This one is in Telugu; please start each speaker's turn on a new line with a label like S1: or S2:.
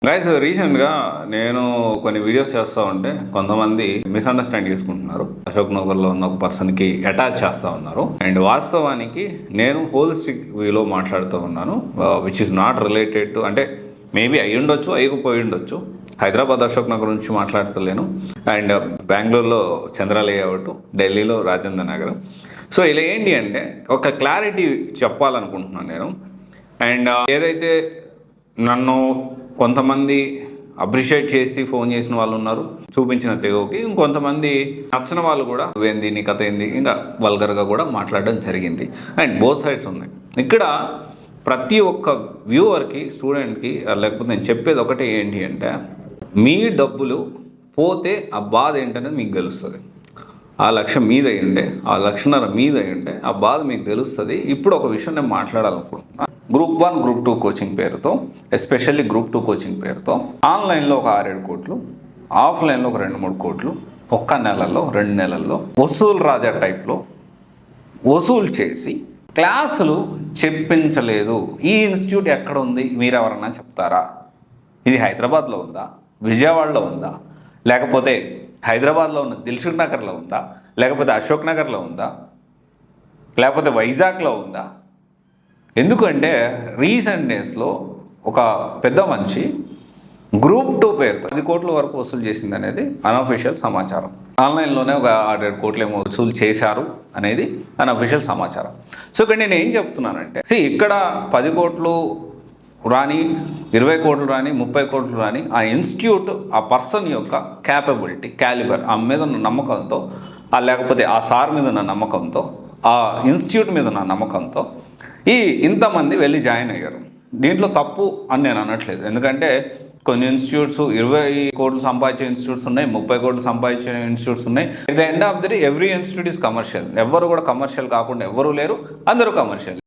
S1: గైస్ రీసెంట్గా నేను కొన్ని వీడియోస్ చేస్తూ ఉంటే కొంతమంది మిస్అండర్స్టాండ్ చేసుకుంటున్నారు. అశోక్ నగర్లో ఉన్న ఒక పర్సన్కి అటాచ్ చేస్తూ ఉన్నారు. అండ్ వాస్తవానికి నేను హోలిస్టిక్ వ్యూలో మాట్లాడుతూ ఉన్నాను, which is not related to, అంటే మేబీ అయ్యి ఉండొచ్చు, అయ్యకపోయి ఉండొచ్చు. హైదరాబాద్ అశోక్ నగర్ నుంచి మాట్లాడతలేను. అండ్ బెంగళూరులో చంద్ర లేఅవుట్, ఢిల్లీలో రాజేంద్ర నగర్. సో ఇలా ఏంటి అంటే ఒక క్లారిటీ చెప్పాలనుకుంటున్నాను నేను. అండ్ ఏదైతే నన్ను కొంతమంది అప్రిషియేట్ చేసి ఫోన్ చేసిన వాళ్ళు ఉన్నారు, చూపించిన తెగోకి. ఇంకొంతమంది నచ్చిన వాళ్ళు కూడా ఏంది నీ కథ ఏంది, ఇంకా వల్గర్గా కూడా మాట్లాడడం జరిగింది. అండ్ బోత్ సైడ్స్ ఉన్నాయి. ఇక్కడ ప్రతి ఒక్క వ్యూవర్కి, స్టూడెంట్కి, లేకపోతే నేను చెప్పేది ఒకటే ఏంటి అంటే, మీ డబ్బులు పోతే ఆ బాధ ఏంటనేది మీకు తెలుస్తుంది. ఆ లక్ష్యం మీద అయ్యుండే, ఆ లక్షణాల మీద అయ్యుండే ఆ బాధ మీకు తెలుస్తుంది. ఇప్పుడు ఒక విషయం నేను మాట్లాడాలనుకుంటున్నాను. గ్రూప్ 1, గ్రూప్ 2 కోచింగ్ పేరుతో, ఎస్పెషల్లీ గ్రూప్ 2 కోచింగ్ పేరుతో ఆన్లైన్లో ఒక 6-7 కోట్లు, ఆఫ్లైన్లో ఒక 2-3 కోట్లు, ఒక్క నెలలో 2 నెలల్లో వసూలు రాజా టైప్లో వసూలు చేసి క్లాసులు చెప్పించలేదు. ఈ ఇన్స్టిట్యూట్ ఎక్కడ ఉంది, మీరు ఎవరన్నా చెప్తారా? ఇది హైదరాబాద్లో ఉందా, విజయవాడలో ఉందా, లేకపోతే హైదరాబాద్లో ఉన్న దిల్సుఖ్ నగర్లో ఉందా, లేకపోతే అశోక్ నగర్లో ఉందా, లేకపోతే వైజాగ్లో ఉందా? ఎందుకంటే రీసెంట్ డేస్లో ఒక పెద్ద మనిషి గ్రూప్ 2 పేరుతో 10 కోట్ల వరకు వసూలు చేసింది అనేది అన్అఫీషియల్ సమాచారం. ఆన్లైన్లోనే ఒక 6-7 కోట్లు ఏమో వసూలు చేశారు అనేది అన్అఫీషియల్ సమాచారం. సో ఇక్కడ నేను ఏం చెప్తున్నానంటే, ఇక్కడ 10 కోట్లు రాని, 20 కోట్లు రాని, 30 కోట్లు రాని, ఆ ఇన్స్టిట్యూట్, ఆ పర్సన్ యొక్క క్యాపబిలిటీ, క్యాలిబర్, ఆ మీద ఉన్న నమ్మకంతో, లేకపోతే ఆ సార్ మీద ఉన్న నమ్మకంతో, ఆ ఇన్స్టిట్యూట్ మీద ఉన్న నమ్మకంతో ఇంతమంది వెళ్ళి జాయిన్ అయ్యారు. దీంట్లో తప్పు అని నేను అనట్లేదు. ఎందుకంటే కొన్ని ఇన్స్టిట్యూట్స్ 20 కోట్లు సంపాదించే ఇన్స్టిట్యూట్స్ ఉన్నాయి, 30 కోట్లు సంపాదించే ఇన్స్టిట్యూట్స్ ఉన్నాయి. At the end of the day every institute is commercial. ఎవరు కూడా కమర్షియల్ కాకుండా ఎవరు లేరు, అందరూ కమర్షియల్.